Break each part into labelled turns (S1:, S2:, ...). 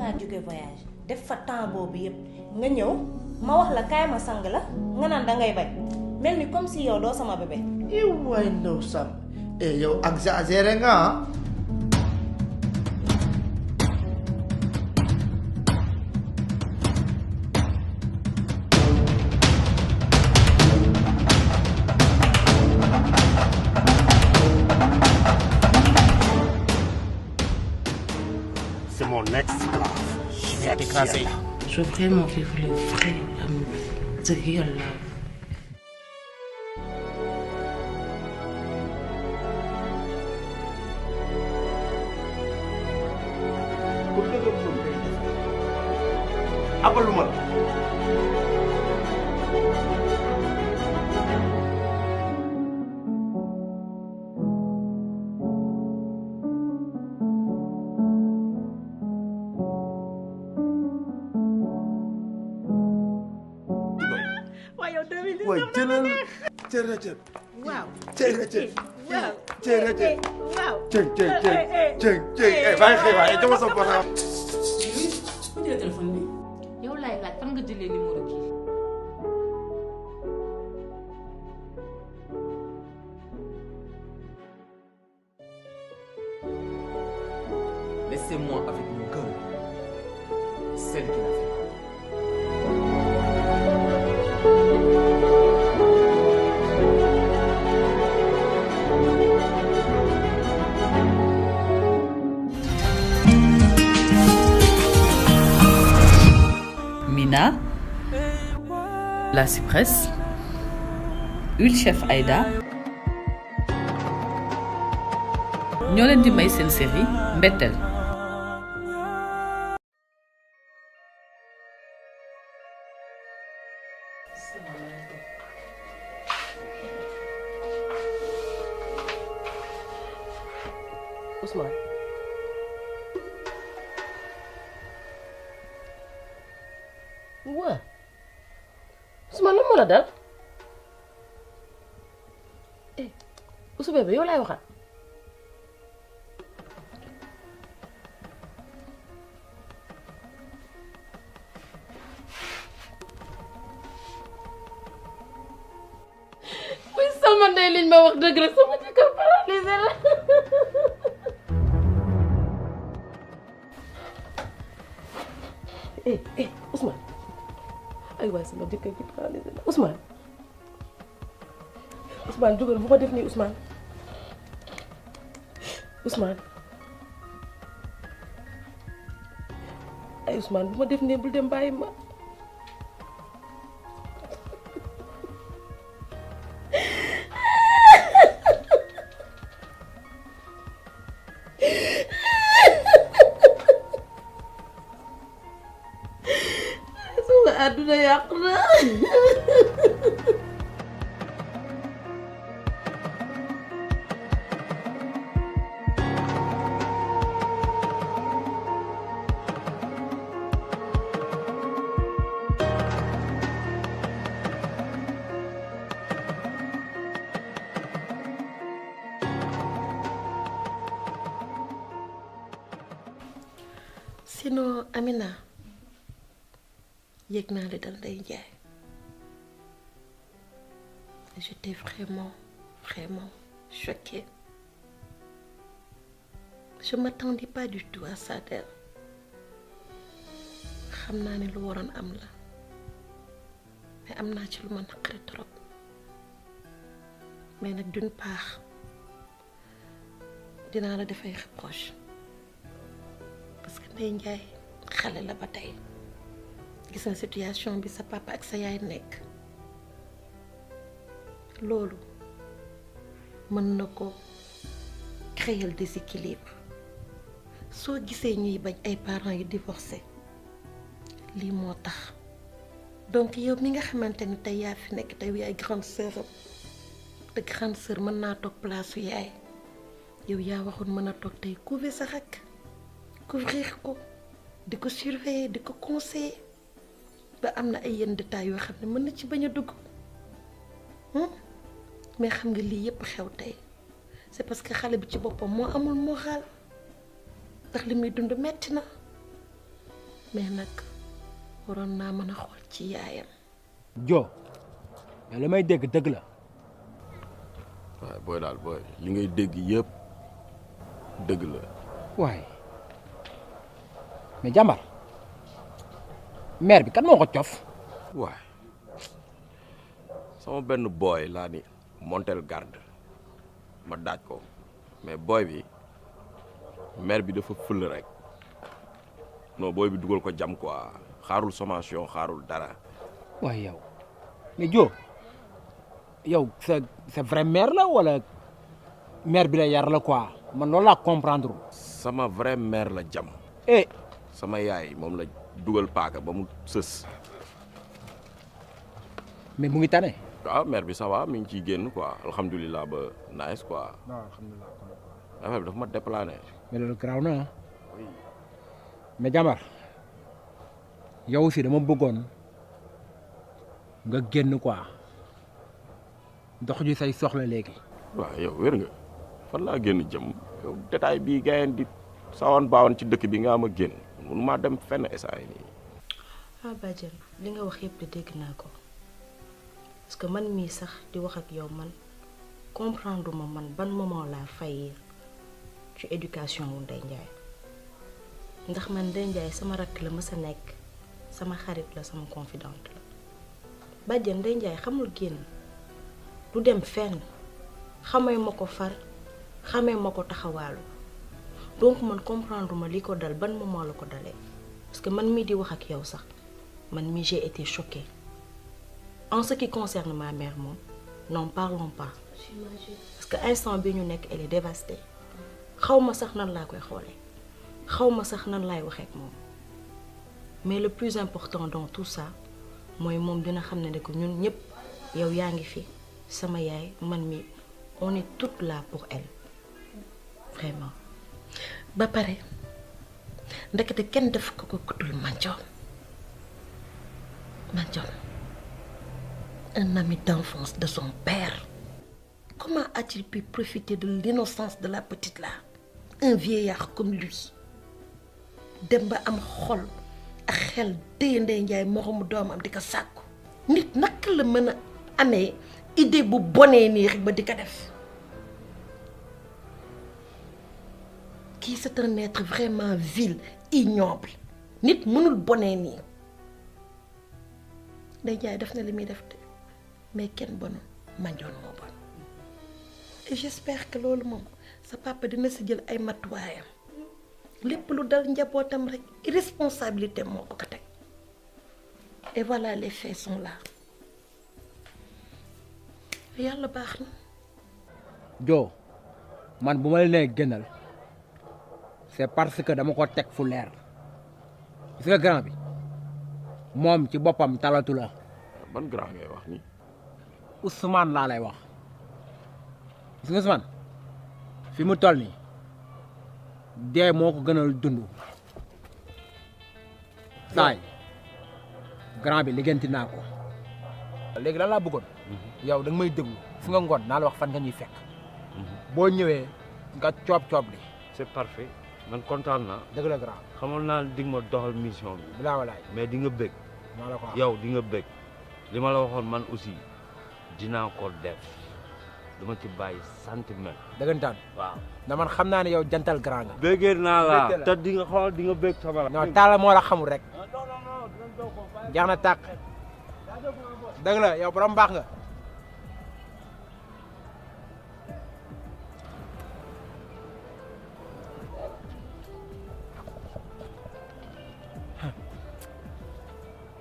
S1: ngaa jóge voyage def fa temps boobu yëpp nga ñëw ma wax la kaay ma sang la nga naan dangay bañ mel ni comme si yow doo sama bébé.
S2: waay ndaw Sam yow exagéré nga ah.
S3: C'est mon ex-esclave. Je viens t'écraser.
S4: Je veux vraiment vivre le vrai amour, the real love.
S2: pour dëgg ak suuf day def abaluma la.
S5: waaye jëlal jërëjëf. waaw jërëjëf. waaw jërëjëf. waaw cëng cëng cëng cëng bàyyi xëy waaye dama sa portable.
S4: ku jëlee téléphone bi. yow laay laaj fan nga jëlee numéro kii.
S6: Laissez-moi avec mon cœur. Celle qui l'a fait.
S4: Mina, la cypresse, Huile Chef Aïda ñoo leen di may seen série Mbetteel.
S7: Ousmane waa Ousmane lan moo la dal Ousou bébé yow laay waxal muy sama ndey liñ ma wax dëgg la sama jëkkër paralysé la Ousmane ay waay sama jëkkër ji paralysé la Ousmane jógal bu ko def nii Ousmane ay Ousmane bu ma def nii bul dem bàyyi ma àdduna yàqu na sinon Amina yëg naa li dal Ndeye Ndiaye j'étais vraiment choquée je m'attendais pas du tout à ça d'elle xam naa ne lu waroon am la mais am naa ci lu ma naqari trop mais nag d'une part dinaa la def ay reproche parce que Ndeye Ndiaye xale la ba tey gis na situation bi sa papa ak sa yaay nekk loolu mën na ko créer déséquilibre soo gisee ñuy bañ ay parents yu divorcé lii moo tax donc yow mi nga xamante ni tey yaa fi nekk tey yaay grande sœur te grande sœur mën naa toog place su yaay yow yaa waxoon mën a toog tey couvrir sa rakk couvrir ko di ko surveiller di ko conseiller ba am na ay yenn détails yoo xam ne mën na ci bañ a dugg mais xam nga lii yépp xew tey c'est parce que xale bi ci boppam moo amul moral ndax li muy dund metti na mais nag waroon naa mën a xool ci yaayam.
S8: Jo mais li may dégg dëgg la.
S5: waaye booy daal booy li ngay dégg yëpp dëgg la.
S8: waaye mais jàmbar mère bi kan moo ko cof.
S5: waay sama benn booy laa ni montel garde ma daaj ko mais booy bi mère bi dafa fël rek non booy bi dugal ko jam quoi xaarul sommation xaarul dara.
S8: waaye yow mais Jo yow c'est vrai mère la wala mère bi la yar la quoi man loolu laa comprendre.
S5: sama vrai mère la jam. sama yaay moom la dugal paaka ba mu sës.
S8: mais mu ngi tane.
S5: waaw mère bi ça va mi ngi ciy génn quoi alhamdulilah ba nice quoi.
S8: non alhamdulilah.
S5: affaire bi dafa ma déplané.
S8: mais loolu garaaw na mais jàmbar yow aussi dama bëggoon nga génn quoi dox ji say soxla léegi.
S5: waaw yow wér nga fan laa génn jëm yow détail bii gayen di sawan baawan ci dëkk bi nga am a génn mun maa dem fenn essay nii.
S7: Badiane li nga wax yëpp de dégg naa ko parce que man mii sax di wax ak yow man comprendre ma man ban moment laa faillir ci éducation wu Ndeye Ndiaye ndax man Ndeye Ndiaye sama rakk la mës a nekk sama xarit la sama confidente la Badiane Ndeye Ndiaye xamul génn du dem fenn xamee ma ko far xamee ma ko taxawaalu donc man comprendre ma li ko dal ban moment la ko dalee parce que man mii di wax ak yow sax man mii j'ai été choquée en ce qui concerne ma mère moom n'en parlons pas parce que instant bi ñu nekk elle est dévastée xaw ma sax nan laa koy xoolee xaw ma sax nan laay waxee ak moom mais le plus important dans tout ça mooy moom dina xam ne que ñun ñëpp yow yaa ngi fi sama yaay man mi on est toutes là pour elle vraiment. ba pare ndekete kenn def ko ko kutul Mandione un ami d'enfance de son père. Comment a-t-il pu profiter de l'innocence de la petite là? Un vieillard comme lui dem ba am xol ak xel téye Ndeye Ndiaye moromu doomam di ko sàkku nit naka la mën a amee idée bu bonee nii rek ba di ko def kii c'est un être vraiment vil ignoble nit mënul bonee nii Ndeye Ndiaye def na li muy def de mais kenn bonul Mandione moo bon et j'espère que loolu moom sa papa dina si jël ay matuwaayam lépp lu dal njabootam rek irresponsabilité moo ko ko teg et voilà les faits sont là yàlla baax na.
S8: Jo man bu ma la nee génnal c'est parce que dama ko teg fu leer gis nga grand bi moom ci boppam talatu la.
S5: ban grand ngay wax ni.
S8: Ousmane laa lay wax gis nga Ousmane fi mu toll nii dee moo ko gënal dund saay grand bi liggéenti naa ko. léegi lan laa bëggoon yow da nga may déglu fu nga ngoon naa la wax fan nga ñuy fekk boo ñëwee nga coob li.
S2: c'est parfait man kontaan naa.
S8: dëgg la grand.
S2: xamoon naa di nga ma doxal mission bi.
S8: bilaa walaay
S2: mais di nga bëgg.
S8: maa la ko wax
S2: yow di nga bëgg li ma la waxoon man aussi dinaa ko def duma ci bàyyi centimètre.
S8: dëggantaan.
S2: waaw
S8: na man xam naa ne yow jantal grand nga.
S2: bëggee naa la te di nga xool di nga bëgg sama la.
S8: non taala moo la xamul rek. jeex na tàkk. dëgg la yow borom baax nga.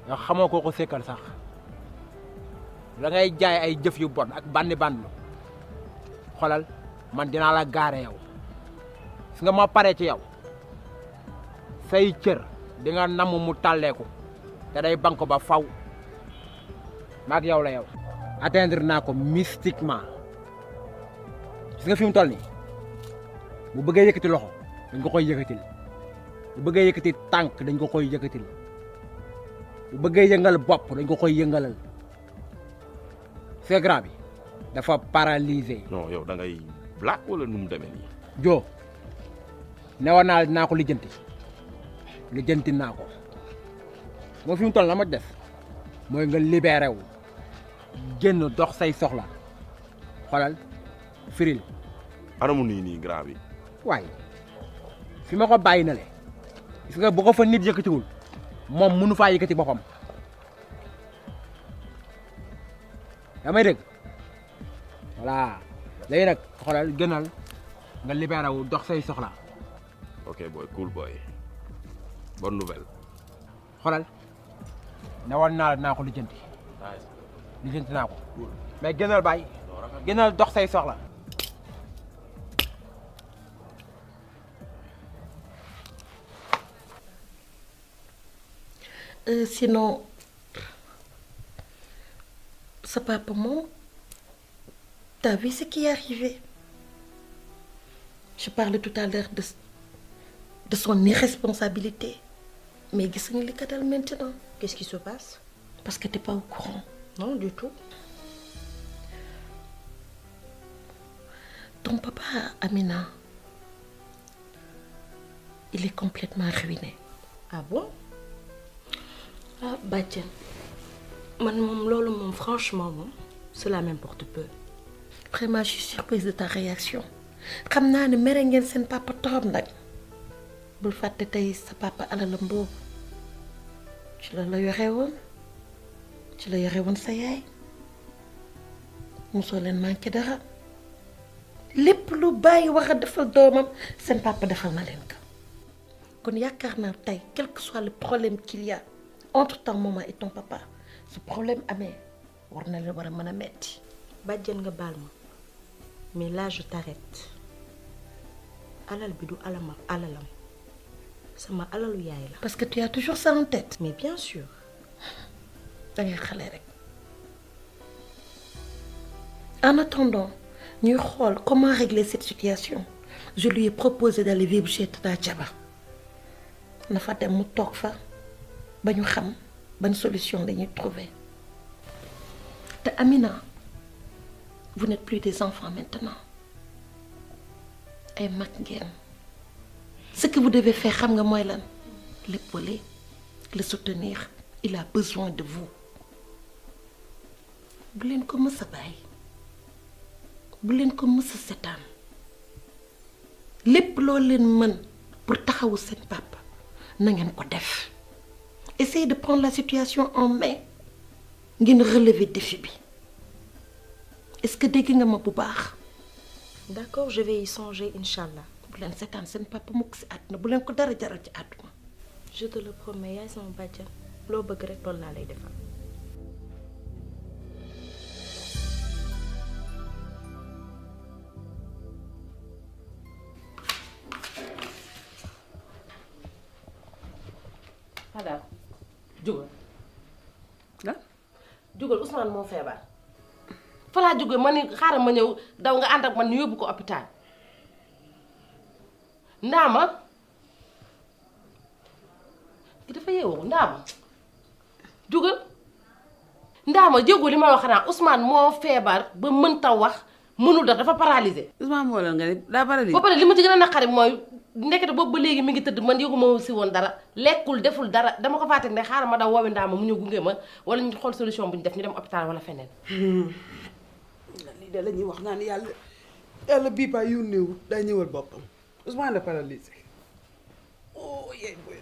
S8: yow xamoo koo ko sekkal sax da ngay jaay ay jëf yu bon ak bandi xolal man dinaa la gaare yow su nga ma paree ci yow say cër di nga namm mu tàlleeku te day banko ba faw maag yow la yow atteindre naa ko mystiquement gis nga fi mu toll nii bu bëggee yëkkati loxo dañ ko koy yëkkatil bu bëggee yëkkati tànk dañ ko koy yëkkatil bu bëggee yëngal bopp dañ ko koy yëngalal c'est grand bi dafa paralysé.
S5: non yow da ngay black wala nu mu demee nii.
S8: Jo newoon naa dinaa ko lijjanti naa ko moo fi mu toll la ma def mooy nga libéré wu génn dox say soxla xoolal firil
S5: anamu nii grand bi.
S8: waaye fi ma ko bàyyi na le gis nga bu ko fa nit yëkkatiwul moom mënu faa yëkkati boppam yaa may dégg voilà léegi nag xoolal gënal nga libéré wu dox say soxla
S5: ok boy cool boy bonne nouvelle.
S8: xoolal ne woon naa la dinaa ko lijjanti naa ko mais gënal bàyyi gënal dox say soxla.
S7: Sinon sa papa moom t'as vu ce qui est arrivé. Je parlais tout à l'heure de son irresponsabilité. Mais gis nga li ko dal maintenant.
S1: Qu'est-ce qui se passe?
S7: Parce que t'es pas au courant.
S1: Non, du tout.
S7: Ton papa, Amina, il est complètement ruiné.
S1: Ah bon?
S7: Ah, Badiane.
S1: Franchement, cela m'importe peu.
S7: Vraiment, je suis surprise de ta réaction. xam naa ne mere ngeen seen papa trop nag bul fàtte tey sa papa alalam boobu ci la yore woon sa yaay mosoo leen manqué dara lépp lu bàyyi wax a defal doomam seen papa defal na leen ko kon yaakaar naa tey quel que soit le problème qu'il y a entre ta maman et ton papa ce problème amee war na leen war a mën a metti.
S1: Bàjjen nga baal ma mais là je t'arrête. alal bi du alalam sama alalu yaay la.
S7: Parce que tu as toujours ça en tête.
S1: Mais bien sûr.
S7: dangay xale rek. En attendant ñuy xool comment régler cette situation je lui ai proposé d'aller vivre chez Tata Diaba na fa dem mu toog fa ba ñu xam ban solution lañuy trouver te Amina vous n'êtes plus des enfants maintenant. ay mag ngeen ce que vous devez faire xam nga mooy lan l'épauler le soutenir il a besoin de vous bu leen ko mës a bàyyi bu leen ko mës a setaan lépp loo leen mën pour taxawu seen papa na ngeen ko def essayez de prendre la situation en main ngeen relever défi bi est-ce que dégg nga ma bu baax.
S1: D'accord, je vais y songer, Inch'Allah.
S7: bu leen seetaan seen papa mukk si àdduna bu leen ko dara jaral ci àdduna.
S1: Je te le promets yaay sama bàjjan loo bëgg rek loolu laa lay defal.
S4: Fadal jógal
S9: ah
S4: jógal Ousmane moo feebar. fa laa jóge ma ni xaaral ma ñëw daw nga ànd ak man ñu yóbbu ko hôpital Ndaama ki dafa yeewoo Ndaama jógal Ndaama jéego li ma wax xanaa Ousmane moo feebar ba mënta wax mënul dara dafa paralysé.
S9: Ousmane moo leen nga ne daa paralysé.
S4: ba pare li ma ci gën a naqari mooy ndekete boobu ba léegi mi ngi tëdd man yëguma si woon dara lekkul deful dara dama ko fàtte ne xaaral ma daw woowi Ndaama mu ñëw gunge ma wala ñu xool solution bu ñu def ñu dem hôpital wala feneen.
S9: lii de la ñuy wax naan yàlla bii paa yónneewul daa ñëwal boppam Ousmane la paralysé oh yeey boy.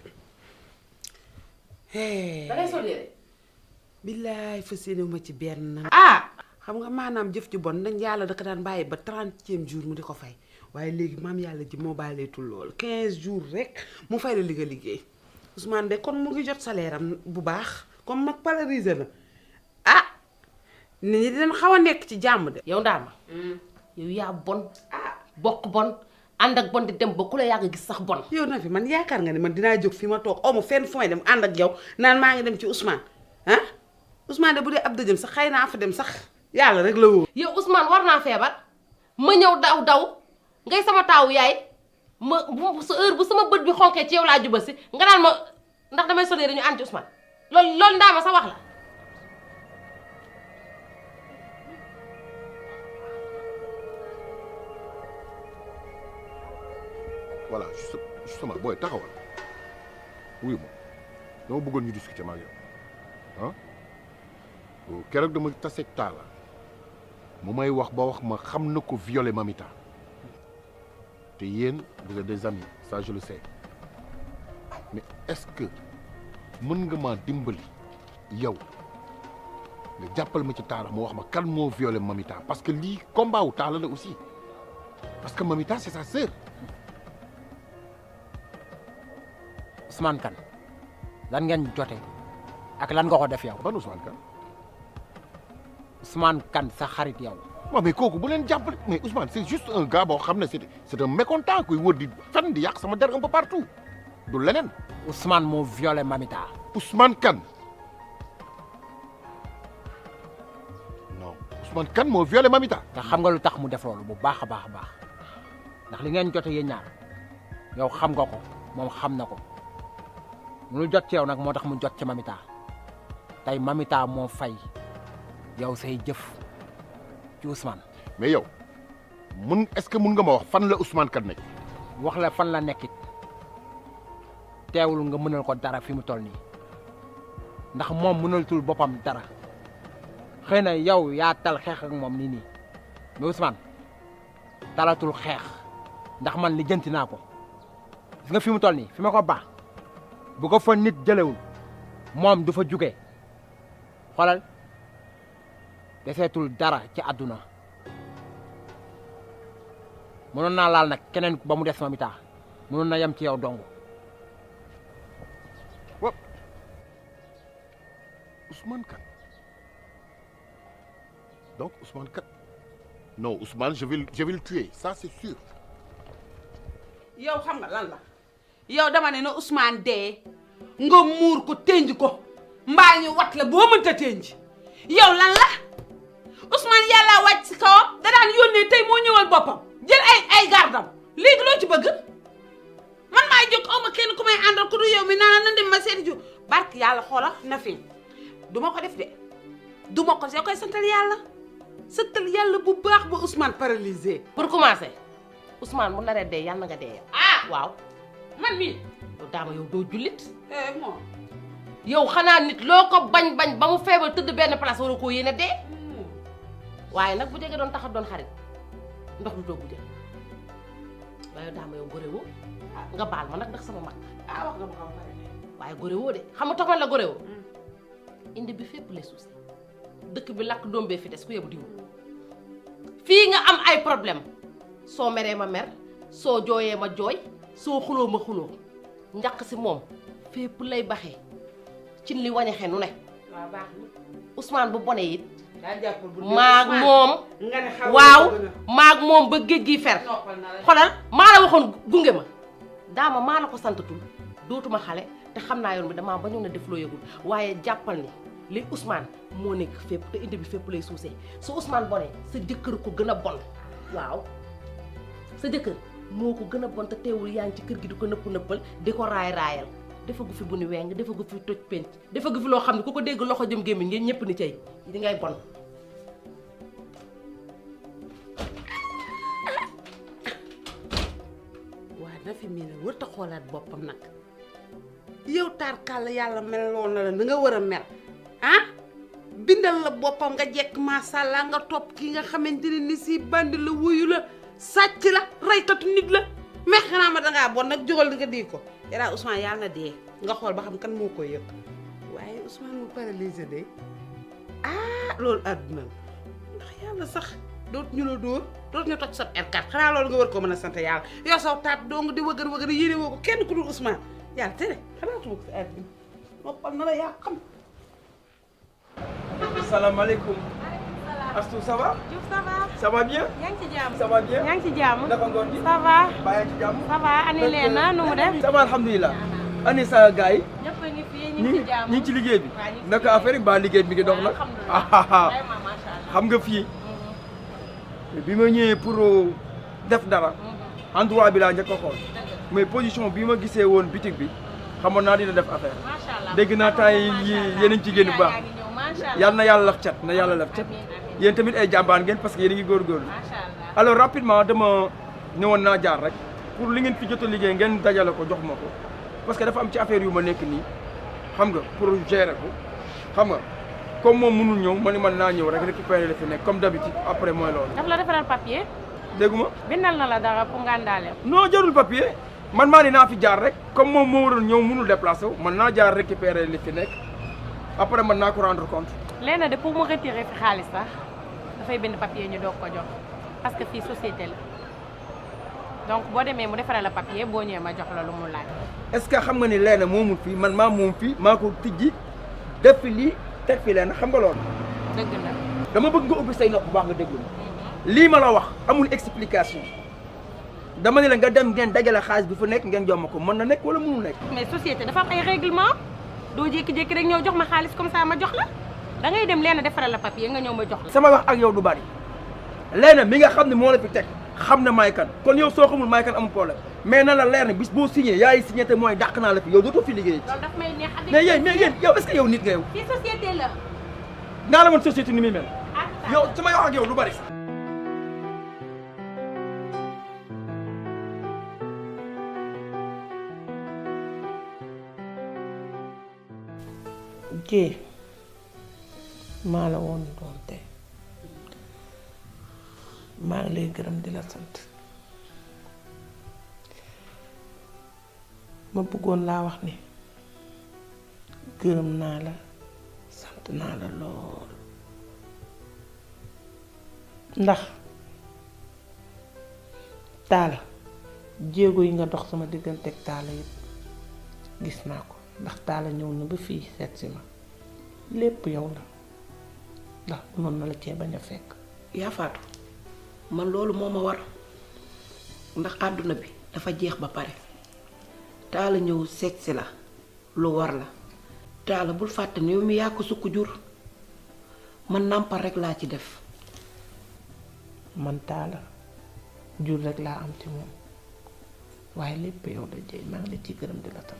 S4: da ngay sol yére.
S9: billaay fas yéene ma ci benn.
S4: ah.
S9: xam nga maanaam jëf ji bon dañ yàlla da ko daan bàyyi ba 30e jour mu di ko fay waaye léegi maam yàlla ji moo baaleetul lool 15 jours rek mu fay la li nga liggéey Ousmane de kon mu ngi jot salaire am bu baax comme nag paralysé na ah nit ñi dinañ xaw a nekk ci jàmm de.
S4: yow Ndaama. yow yaa bon. bokk bon ànd ak bon di dem ba ku la yàgg gis sax bon.
S9: yow na fi man yaakaar nga ne man dinaa jóg fi ma toog aw ma fenn fu may dem ànd ak yow naan maa ngi dem ci Ousmane ah Ousmane de bu dee ab dëjëm sax xëy naa fa dem sax. yàlla rek la wóor.
S4: yow Ousmane war naa feebar ma ñëw daw ngay sama taawu yaay ma sa heure bu sama bët bi xonkee ci yow laa juba si nga naan ma ndax damay solee dañu ànd ci Ousmane loolu Ndaama sa wax la.
S10: voilà justement booy taxawal wuyu ma dama bëggoon ñu discuter ma ak yow ah keroog dama taseeg Talla mu may wax ba wax ma xam na ko violé Mamita te yéen vous êtes des amis ça je le sais mais est-ce que mën nga maa dimbali yow nga jàppal ma ci Talla mu wax ma kan moo violé Mamita parce que lii combat wu Talla la aussi parce que Mamita c'est sa sœur.
S8: Ousmane Kane lan ngeen jote ak lan nga ko def yow.
S10: ban Ousmane Kane.
S8: Ousmane Kane sa xarit yow.
S10: waaw mais kooku bu leen jàppale mais Ousmane c'est juste un gars boo xam ne c'est un mécontent kuy wër di fenn di yàq sama der un peu partout du leneen.
S8: Ousmane moo violé Mamita.
S10: Ousmane Kane non Ousmane Kane moo violé Mamita.
S8: te xam nga lu tax mu def loolu bu baax a baax a baax ndax li ngeen jote yéen ñaar yow xam nga ko moom xam na ko lu jot ci yow nag moo tax mu jot ci Mamita tey Mamita moo fay yow say jëf ci Ousmane.
S10: mais yow est-ce que mun nga ma wax fan la Ousmane Kane nekk.
S8: wax la fan la nekkit teewul nga mënal ko dara fi mu toll nii ndax moom mënaltul boppam dara xëy na yow yaa tal xeex ak moom nii mais Ousmane talatul xeex ndax man li jënti naa ko gis nga fi mu toll nii fi ma ko baax bu ko fa nit jëlewul moom du fa jugee xoolal deseetul dara ci àdduna mënoon naa laal nag keneen ba mu des Mamita mënoon na yem ci yow dong.
S10: waaw Ousmane Kane donc Ousmane Kane non Ousmane je vais le tuer ça c'est sûr.
S9: yow xam nga lan la yow dama ne na Ousmane dee nga muur ko tënj ko mbaa ñu wat la boo mënta tënj yow lan la Ousmane yàlla wàcc si kawam da daan yónnee tey moo ñëwal boppam jël ay gardam léegi loo ci bëgg man maay jóg aw ma kenn ku may àndal ku du yow mi naan na dem ma seeti ju barke yàlla xoola na fi du ma ko def de du ma ko def koy santal yàlla bu baax ba Ousmane paralysé.
S4: pour commencer Ousmane mu naree dee yàlla na nga dee yow. waaw
S9: man mii.
S4: yow daama yow doo jullit.
S9: moom.
S4: yow xanaa nit loo ko bañ ba mu feebar tëdd benn place war a koo yéene dee. waaye nag bu jege doon tax a doon xarit ndox du doog bu jege waaye daama yow gore woo nga baal ma nag ndax sama mag.
S9: wax nga ma ko pare.
S4: waaye gore woo de xam nga tax man la gore woo. indi bi fépp les soucis dëkk bi lakk doom bee fi des ku yebu diw fii nga am ay problème soo meree ma mer soo jooyee ma jooy soo xuloo ma xuloo njaq si moom fépp lay baxee cin li wañaxe nu ne.
S9: waaw baax na
S4: Ousmane bu bone it.
S9: maag
S4: moom maag moom ba géej gi fer xolal maa la waxoon gunge ma daama maa la ko santatul dootuma xale te xam naa yoon bi damaa bañoon a def loo yëgul waaye jàppal ni li Ousmane moo nekk fépp te indi bi fépp lay suusee su Ousmane bonee sa jëkkër ko gën a bon waaw sa jëkkër moo ko gën a bon te teewul yaa ngi ci kër gi di ko nëppal di ko raayal dafa gu fi bu ni weng dafa gu fi toj penc dafa gu fi loo xam ne ku ko dégg loxo jëm gémmiñ ngeen ñëpp ni cay di ngay bon.
S9: waa na fi mii ne wër ta xoolaat boppam nag yow taar kàll yàlla meloon na la na nga war a mel bindal la boppam nga jekk masàllaa nga topp kii nga xamante ne ni si bandi la wuyu la sàcc la reykatu nit la mais xanaa ma dangaa bon nag jógal di nga di ko yaraa Ousmane yàlla na dee nga xool ba xam kan moo koy yëg waaye Ousmane mu paralysé de loolu àdduna la ndax yàlla sax dootu ñu la dóor dootu ñu toj sa R4 xanaa loolu nga war koo mën a sant yàlla yow saw taat doo nga di wëgër yéene woo ko kenn ku dul Ousmane yàlla tere xanaa tuma ko si àdduna noppal na la yaa xam.
S11: salaamaaleykum. Astou ça va.
S12: Diouf ça va.
S11: ça va bien.
S12: yaa ngi ci jàmm.
S11: ça va bien.
S12: yaa ngi ci jàmm.
S11: naka ngoon gi.
S12: ça va.
S11: bàyyi ci jàmm.
S12: ça va ani leen na nu mu def.
S11: ça va alhamdulilah. ani sa gars yi.
S12: ñëpp a ngi fi ñu ngi ci jàmm.
S11: ñu ngi ci liggéey bi. naka affaire yi ba liggéey bi ngi dox nag. xam nga fii. bi ma ñëwee pour def dara. endroit bi laa njëkk a xool. mais position bi ma gisee woon bitig bi xamoon naa dina def affaire. dégg naa temps yi yéen a ngi ci génn bu baax. yal na yàlla laf cat na yàlla laf cat. yéen tamit ay jàmbaan ngeen parce que yéen a ngi góorgóorlu. alors rapidement dama ñëwoon naa jaar rek pour li ngeen fi jot a liggéey ngeen dajale ko jox ma ko parce que dafa am ci affaire yu ma nekk nii xam nga pour gérer ko xam nga comme moom mënul ñëw ma ni man naa ñëw rek récupérer li fi nekk comme d'habitude après mooy loolu.
S12: daf la defaral papier.
S11: dégguma
S12: bindal na la dara pour nga àndaale.
S11: non jarul papier man maa ni naa fi jaar rek comme moom moo waroon ñëw mënul déplacé wu man naa jaar récupérer li fi nekk après man naa ko rendre compte.
S12: léegi de pour mu retirer fi xaalis sax dafay bind papier ñu doog ko jox parce que fii société la donc boo demee mu defaral la papier boo ñëwee ma jox la lu mu laaj.
S11: est-ce que xam nga ni Léna moomul fii man maa moom fii maa ko tijji def fi lii teg fi Léna xam nga loolu.
S12: dëgg la.
S11: dama bëgg nga ubbi say nopp bu baax nga déglu lii ma la wax amul explication dama ne la nga dem ngeen dajale xaalis bi fu nekk ngeen jox ma ko mën na nekk wala mënul nekk.
S12: mais société dafa am ay règlement doo jékki-jékki rek ñëw jox ma xaalis comme ça ma jox la da ngay dem Léna defaral la papier nga ñëw ma jox la.
S11: sama wax ak yow du bari Léna mi nga xam ne moo la fi teg xam na maay kan kon yow soo xamul maay kan amul problème mais na la leer ne bis boo signé yaay signé te mooy dàq naa la fi yow dootoo fi liggéey.
S12: loolu daf may neex avec
S11: mais yéen yow est-ce que yow nit nga yow.
S12: fii société la.
S11: naa la woon société ni muy mel. yow sama wax ak yow du bari.
S7: Jee maa la woon doon te maa ngi lay gërëm di la sant ma bëggoon laa wax ni gërëm naa la sant naa la lool ndax Talla jéego yi nga dox sama diggante ak Talla yëpp gis naa ko ndax Talla ñëw na ba fii seet si ma lépp yow la ndax mënoon na la cee bañ a fekk.
S1: yaa faatu man loolu moo ma war ndax àdduna bi dafa jeex ba pare Talla ñëw seet si la lu war la Talla bul fàtte ne yow mi yaa ko sukk jur man nàmpal rek laa ci def.
S7: man Talla jur rek laa am ci moom waaye lépp yow la jëy maa ngi la ciy gërëm di la tam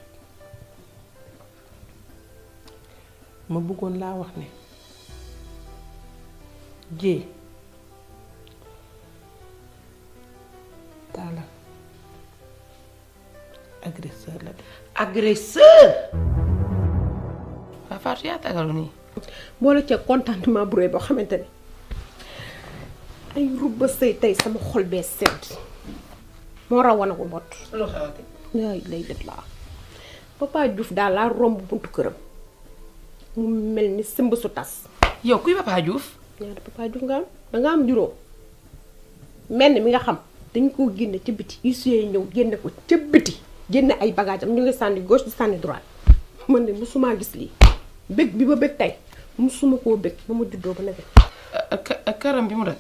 S7: ma bëggoon laa wax ne jee Talla agresseur la de.
S1: agresseur.
S4: waa Fatou yaa tagalu nii.
S13: boole ca contentement bu rëy boo xamante ne ay rubba sëy tey sama xol bee sedd moo raw wana ko mbott.
S4: lu xewati.
S13: lay def laa Papa Diouf daal laa romb buntu këram mu mel ni sëmb su tas.
S4: yow kuy Papa Diouf.
S13: ñaari Papa Diouf nga am danga am juróom mel ni mi nga xam dañ koo génne ca biti huissier ñëw génne ko ca biti génne ay bagage am ñu ngi sànni gauche di sànni droite man de musuma gis lii bëgg bi ba bëgg tey musuma koo bëgg ba ma juddoo ba nekk.
S4: ak këram bi mu rek.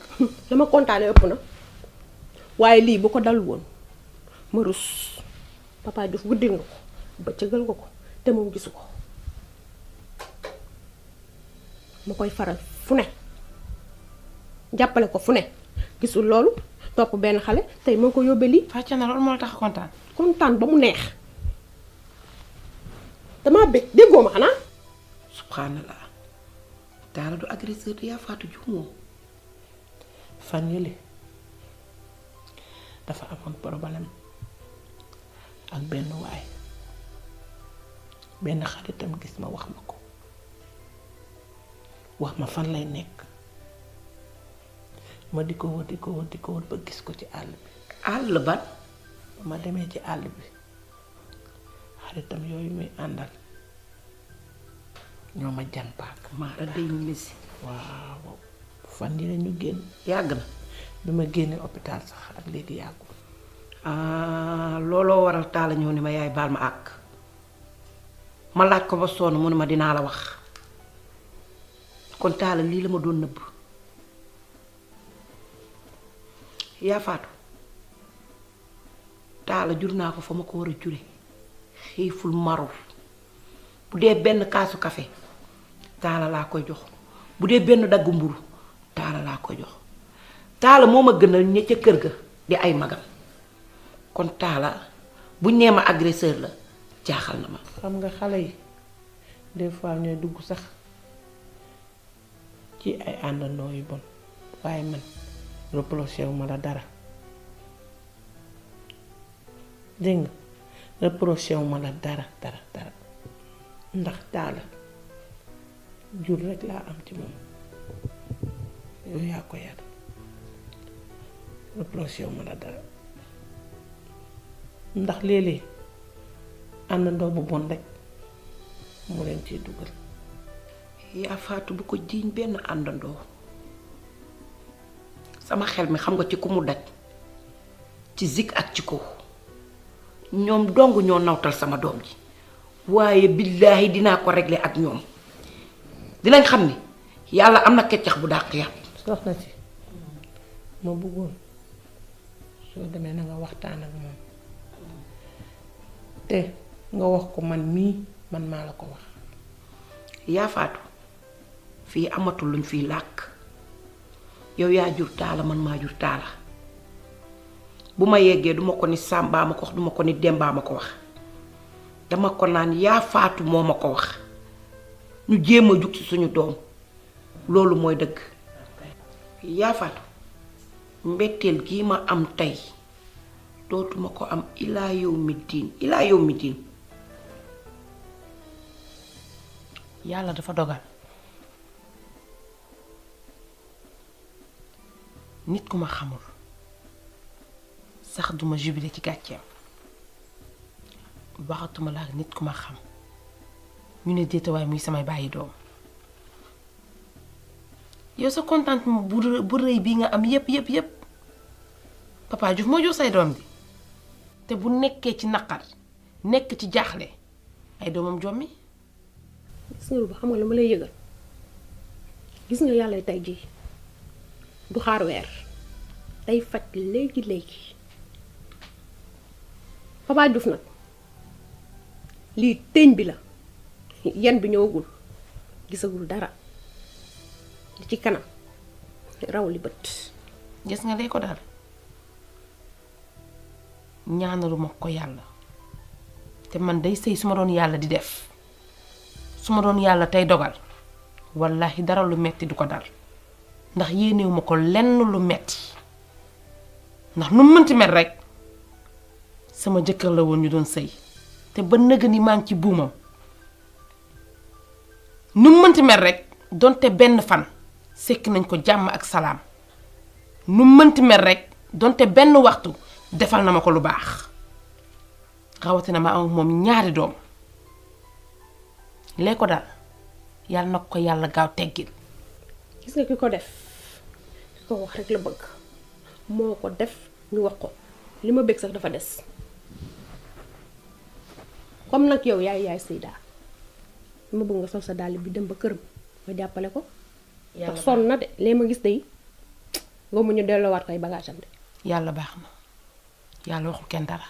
S13: dama kontaane ëpp na waaye lii bu ko dal woon ma rus Papa Diouf guddil nga ko bëccëgal nga ko te moom gisu ko ma koy faral fu ne jàppale ko fu ne gisul loolu topp benn xale tey moo ko yóbbee lii.
S4: fàcce na loolu moo la tax kontaan.
S13: kontaan ba mu neex damaa bëgg déggoo ma xanaa.
S1: subhanallah Talla du agresseur yaa faatu juumoo.
S7: fan yële dafa amoon problème ak benn waay benn xaritam gis ma wax ma ko wax ma fan lay nekk ma di ko wër ba gis ko ci àll bi.
S1: àll ban.
S7: ma demee ci àll bi xaritam yooyu muy àndal ñoo ma jàmpaak.
S1: maara day misi.
S7: waaw fan yi ñu génn.
S1: yàgg na.
S7: bi ma génnee hôpital sax ak léegi yàggul.
S1: looloo waral Talla ñëw ni ma yaay baal ma àkk ma laaj ko ba sonn mu ne ma dinaa la wax kon Talla lii la ma doon nëbb yaa faatu Talla jur naa ko fa ma ko war a jure xiiful marul bu dee benn kaasu café Talla laa koy jox bu dee benn daggu mburu Talla laa koy jox Talla moo ma gënal ña ca kër ga di ay magam kon Talla buñ nee ma agresseur la jaaxal na ma.
S7: xam nga xale yi des fois ñooy dugg sax ci ay àndandoo yu bon waaye man reproché wu ma la dara dégg nga reproché wu ma la dara
S1: ndax Talla jur rek laa am ci moom yow yaa ko yar reproché ma la dara ndax léeg-léeg àndandoo bu bon rek mu leen ciy dugal yaa faatu bu ko jiiñ benn àndandoo sama xel mi xam nga ci ku mu daj ci zik ak ci ko ñoom dong ñoo nawtal sama doom ji waaye billaahi dinaa ko régler ak ñoom dinañ xam ni yàlla am na keccax bu dàq yàpp soxna si ma bëggoon soo demee na nga waxtaan ak moom te nga wax ko man mii man maa la ko wax yaa faatu fii amatul luñ fii làkk yow yaa jur Talla man maa jur Talla bu ma yeggee duma ko ni Sàmbaa ma ko wax duma ko ni Dembaa ma ko wax dama ko naan yaa faatu moo ma ko wax ñu jéem a jug ci suñu doom loolu mooy dëgg yaa faatu mbetteel gii ma am tey dootuma ko am ilaa yow mi diin
S4: yàlla dafa dogal nit ku ma xamul sax duma jubile ci gàcceem waxatuma la ak nit ku ma xam ñu ne déetawaay muy samay bàyyi doom yow sa contentement bu rëy bii nga am yépp Papa Diouf moo jur say doom bi te bu nekkee ci naqar nekk ci jaaxle ay doomam jommi
S13: gis nga lu xam nga lu ma lay yëgal gis nga yàlla tey jii du xaar weer day faj léegi Papa Diouf nag lii teeñ bi la yan bi ñëwagul gisagul dara li ci kanam raw li bët
S4: gis nga lee ko daal ñaanaluma ko yàlla te man day sëy su ma doon yàlla di def su ma doon yàlla tey dogal wallahi dara lu metti du ko dal ndax yéenewuma ko lenn lu metti ndax nu mënti mel rek sama jëkkër la woon ñu doon sëy te ba nëga ni maa ngi ci buumam nu mënti mel rek donte benn fan sekk nañ ko jàmm ak salaam nu mënti mel rek donte benn waxtu defal na ma ko lu baax rawatina ma am moom ñaari doom lee ko daal yàlla na ko yàlla gaaw teggil
S13: gis nga ki ko def ki ko wax rek la bëgg moo ko def ñu wax ko li ma bëgg sax dafa des comme nag yow yaay Seyda ma bëgg nga sol sa dàll bi dem ba këram nga jàppale ko ndax sonn na de lee ma gis day nga mu ñu delloowaat koy bagage am de
S4: yàlla baax na yàlla waxul kenn dara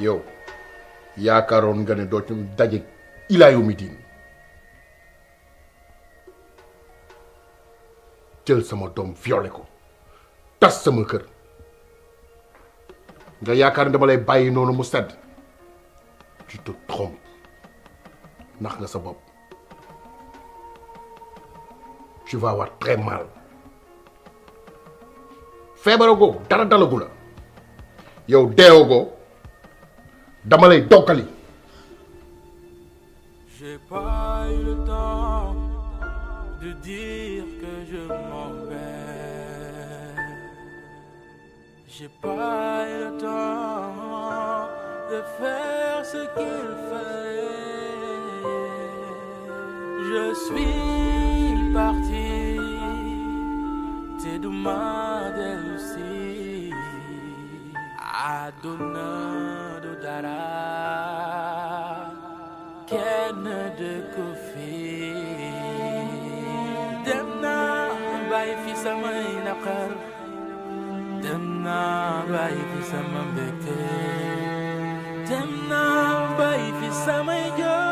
S10: yow yaakaaroon nga ne dootu daje ilaa yawmi diin jël sama doom violé ko tas sama kër nga yaakaar ne dama lay bàyyi noonu mu sedd tu te trompes nax nga sa bopp tu vas avoir très mal feebaragoo dara dalagu la yow deewagoo dama lay donkali.
S14: J'ai pas eu le temps de dire que je m'en vais. J'ai pas eu le temps de faire ce qu'il fallait. Je suis parti, t'es demain dellusi. Aduna do dara. Kenn dëkk fi dem naa bàyyi fi samay naqar dem naa bàyyi fi sama mbégte dem naa bàyyi fi samay jooy